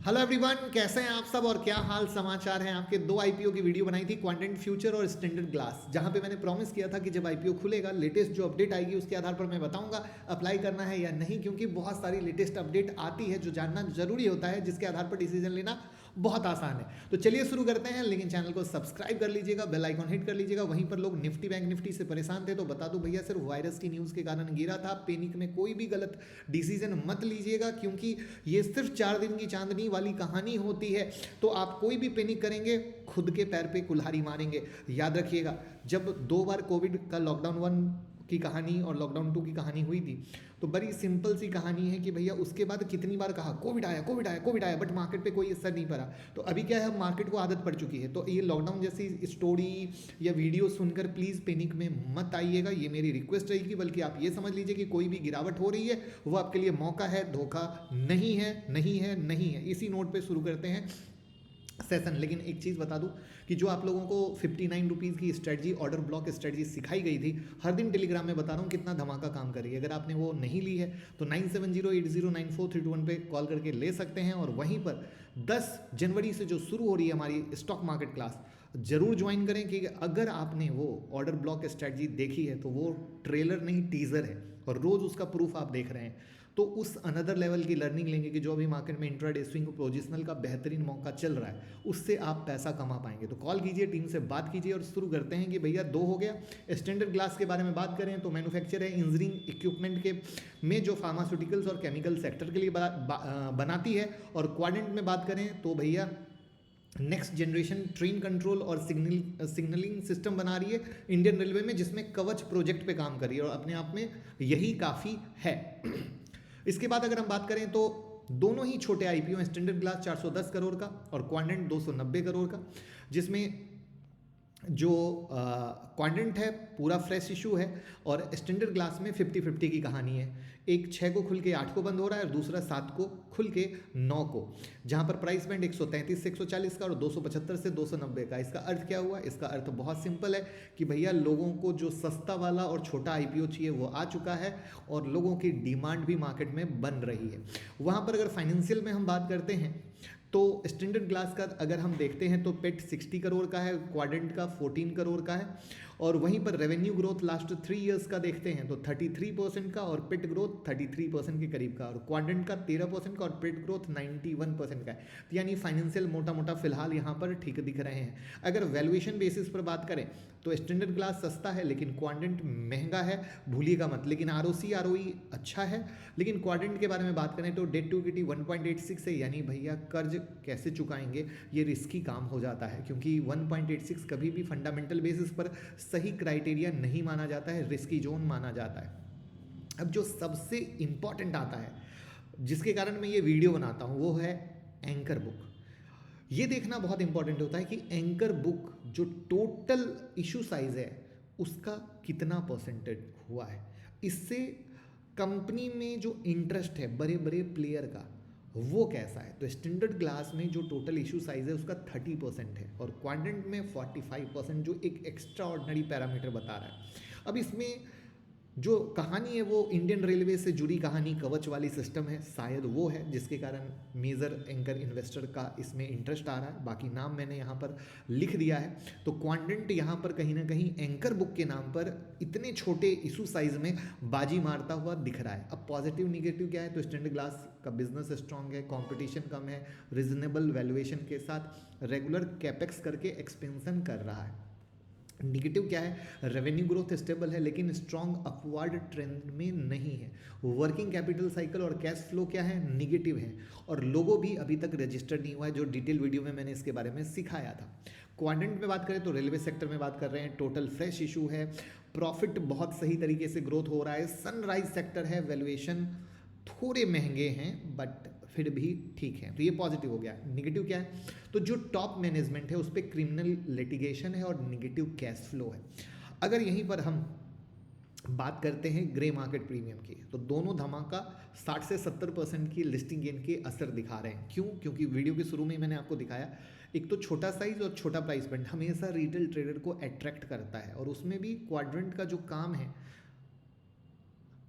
Hello everyone, कैसे हैं आप सब और क्या हाल समाचार हैं आपके। दो आईपीओ की वीडियो बनाई थी, क्वांटेंट फ्यूचर और स्टैंडर्ड ग्लास, जहां पे मैंने प्रॉमिस किया था कि जब आईपीओ खुलेगा लेटेस्ट जो अपडेट आएगी उसके आधार पर मैं बताऊंगा अप्लाई करना है या नहीं, क्योंकि बहुत सारी लेटेस्ट अपडेट आती है जो जानना जरूरी होता है, जिसके आधार पर डिसीजन लेना बहुत आसान है। तो चलिए शुरू करते हैं, लेकिन चैनल को सब्सक्राइब कर लीजिएगा, बेल आइकॉन हिट कर लीजिएगा। वहीं पर लोग निफ्टी बैंक निफ्टी से परेशान थे, तो बता दूं भैया सिर्फ वायरस की न्यूज़ के कारण गिरा था। पैनिक में कोई भी गलत डिसीजन मत लीजिएगा, क्योंकि ये सिर्फ 4 दिन की चांदनी वाली कहानी होती है। तो आप कोई भी पैनिक करेंगे खुद के पैर पे कुल्हाड़ी मारेंगे। याद रखिएगा, जब 2 बार कोविड का लॉकडाउन 1 की कहानी और लॉकडाउन 2 की कहानी हुई थी, तो बड़ी सिंपल सी कहानी है कि भैया उसके बाद कितनी बार कहा कोविड आया कोविड आया कोविड आया, बट मार्केट पे कोई असर नहीं पड़ा। तो अभी क्या है, मार्केट को आदत पड़ चुकी है। तो ये लॉकडाउन जैसी स्टोरी या वीडियो सुनकर प्लीज़ पैनिक में मत आइएगा, ये मेरी रिक्वेस्ट रहेगी। बल्कि आप ये समझ लीजिए कि कोई भी गिरावट हो रही है वो आपके लिए मौका है, धोखा नहीं है, नहीं है, नहीं है। इसी नोट पे शुरू करते हैं सेशन। लेकिन एक चीज़ बता दूं कि जो आप लोगों को 59 रुपीज़ की स्ट्रेटजी, ऑर्डर ब्लॉक स्ट्रेटजी सिखाई गई थी, हर दिन टेलीग्राम में बता रहा हूँ कितना धमाका काम कर रही है। अगर आपने वो नहीं ली है तो 9708094321 पे कॉल करके ले सकते हैं। और वहीं पर 10 जनवरी से जो शुरू हो रही है हमारी स्टॉक मार्केट क्लास, जरूर ज्वाइन करें। कि अगर आपने वो ऑर्डर ब्लॉक स्ट्रेटजी देखी है तो वो ट्रेलर नहीं टीजर है, और रोज़ उसका प्रूफ आप देख रहे हैं, तो उस अनदर लेवल की लर्निंग लेंगे कि जो अभी मार्केट में इंट्राडे स्विंग पोजिशनल का बेहतरीन मौका चल रहा है, उससे आप पैसा कमा पाएंगे। तो कॉल कीजिए, टीम से बात कीजिए और शुरू करते हैं। कि भैया 2 हो गया। स्टैंडर्ड ग्लास के बारे में बात करें तो मैन्युफैक्चर है इंजीनियरिंग इक्विपमेंट के में जो फार्मास्यूटिकल्स और केमिकल सेक्टर के लिए बनाती है। और क्वाड्रेंट में बात करें तो भैया नेक्स्ट जनरेशन ट्रेन कंट्रोल और सिग्नलिंग सिस्टम बना रही है इंडियन रेलवे में, जिसमें कवच प्रोजेक्ट पे काम कर रही है, और अपने आप में यही काफ़ी है। इसके बाद अगर हम बात करें तो दोनों ही छोटे आईपीओ हैं, स्टैंडर्ड ग्लास 410 करोड़ का और क्वाड्रेंट 290 करोड़ का, जिसमें जो क्वाड्रेंट है पूरा फ्रेश इशू है, और स्टैंडर्ड ग्लास में 50-50 की कहानी है। एक 6 को खुल के 8 को बंद हो रहा है और दूसरा 7 को खुल के 9 को, जहां पर प्राइस बैंड 133 से 140 का और 275 से 290 का। इसका अर्थ क्या हुआ? इसका अर्थ बहुत सिंपल है कि भैया लोगों को जो सस्ता वाला और छोटा आईपीओ चाहिए वो आ चुका है, और लोगों की डिमांड भी मार्केट में बन रही है। वहाँ पर अगर फाइनेंशियल में हम बात करते हैं तो स्टैंडर्ड ग्लास का अगर हम देखते हैं तो पेट 60 करोड़ का है, क्वाड्रेंट का 14 करोड़ का है। और वहीं पर रेवेन्यू ग्रोथ लास्ट 3 इयर्स का देखते हैं तो 33% का, और पेट ग्रोथ 33% के करीब का, और क्वाड्रेंट का 13% का, और पेट ग्रोथ 91% का है। तो यानी फाइनेंशियल मोटा मोटा फिलहाल यहाँ पर ठीक दिख रहे हैं। अगर वैल्यूएशन बेसिस पर बात करें तो स्टैंडर्ड ग्लास सस्ता है लेकिन क्वाड्रेंट महंगा है, भूलिएगा मत। लेकिन आरओसी आरओई अच्छा है। लेकिन क्वाड्रेंट के बारे में बात करें तो डेट टू इक्विटी 1.86 है, यानी भैया कर्ज कैसे चुकाएंगे ये रिस्की काम हो जाता है, क्योंकि 1.86 कभी भी फंडामेंटल बेसिस पर सही क्राइटेरिया नहीं माना जाता है, रिस्की जोन माना जाता है। अब जो सबसे इंपॉर्टेंट आता है, जिसके कारण मैं ये वीडियो बनाता हूँ, वो है एंकर बुक। ये देखना बहुत इंपॉर्टेंट होता है कि एंकर बुक जो टोटल इशू साइज है उसका कितना परसेंटेज हुआ है। इससे कंपनी में जो इंटरेस्ट है बड़े बड़े प्लेयर का वो कैसा है। तो स्टैंडर्ड ग्लास में जो टोटल इशू साइज है उसका 30% है, और क्वाड्रेंट में 45%, जो एक एक्स्ट्रा ऑर्डिनरी पैरामीटर बता रहा है। अब इसमें जो कहानी है वो इंडियन रेलवे से जुड़ी कहानी, कवच वाली सिस्टम है, शायद वो है जिसके कारण मेजर एंकर इन्वेस्टर का इसमें इंटरेस्ट आ रहा है। बाकी नाम मैंने यहाँ पर लिख दिया है। तो क्वाड्रेंट यहाँ पर कहीं ना कहीं एंकर बुक के नाम पर इतने छोटे इशू साइज में बाजी मारता हुआ दिख रहा है। अब पॉजिटिव निगेटिव क्या है? तो स्टैंडर्ड ग्लास का बिजनेस स्ट्रांग है, कॉम्पिटिशन कम है, रिजनेबल वैल्यूएशन के साथ रेगुलर कैपेक्स करके एक्सपेंशन कर रहा है। निगेटिव क्या है? रेवेन्यू ग्रोथ स्टेबल है लेकिन स्ट्रॉन्ग अपवर्ड ट्रेंड में नहीं है। वर्किंग कैपिटल साइकिल और कैश फ्लो क्या है? निगेटिव है, और लोगो भी अभी तक रजिस्टर्ड नहीं हुआ है, जो डिटेल वीडियो में मैंने इसके बारे में सिखाया था। क्वाड्रेंट में बात करें तो रेलवे सेक्टर में बात कर रहे हैं, टोटल फ्रेश इशू है, प्रॉफिट बहुत सही तरीके से ग्रोथ हो रहा है। सनराइज सेक्टर है, वैल्यूएशन थोड़े महंगे हैं बट फिर भी ठीक है। तो ये पॉजिटिव हो गया। निगेटिव क्या है? तो जो टॉप मैनेजमेंट है उस पर क्रिमिनल लिटिगेशन है और निगेटिव कैश फ्लो है। अगर यहीं पर हम बात करते हैं ग्रे मार्केट प्रीमियम की, तो दोनों धमाका 60 से 70% की लिस्टिंग गेन के असर दिखा रहे हैं। क्यों? क्योंकि वीडियो के शुरू में ही मैंने आपको दिखाया, एक तो छोटा साइज और छोटा प्राइस बैंड हमेशा रिटेल ट्रेडर को अट्रैक्ट करता है, और उसमें भी क्वाड्रेंट का जो काम है,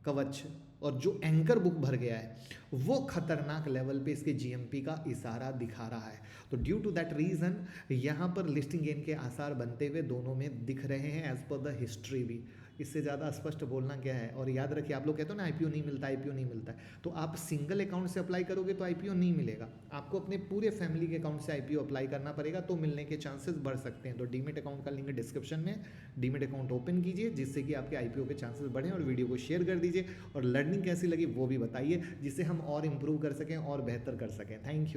कवच और जो एंकर बुक भर गया है वो खतरनाक लेवल पे इसके जीएमपी का इशारा दिखा रहा है। तो ड्यू टू दैट रीज़न यहाँ पर लिस्टिंग गेन के आसार बनते हुए दोनों में दिख रहे हैं एज पर द हिस्ट्री भी। इससे ज़्यादा स्पष्ट बोलना क्या है। और याद रखिए, आप लोग कहते हो ना आईपीओ नहीं मिलता, आईपीओ नहीं मिलता है, तो आप सिंगल अकाउंट से अप्लाई करोगे तो आईपीओ नहीं मिलेगा, आपको अपने पूरे फैमिली के अकाउंट से आईपीओ अप्लाई करना पड़ेगा, तो मिलने के चांसेस बढ़ सकते हैं। तो डीमेट अकाउंट का लिंक डिस्क्रिप्शन में, डीमेट अकाउंट ओपन कीजिए जिससे कि आपके आईपीओ के चांसेस बढ़ें, और वीडियो को शेयर कर दीजिए और लर्निंग कैसी लगी वो भी बताइए, जिससे हम और इम्प्रूव कर सकें और बेहतर कर सकें। Thank you.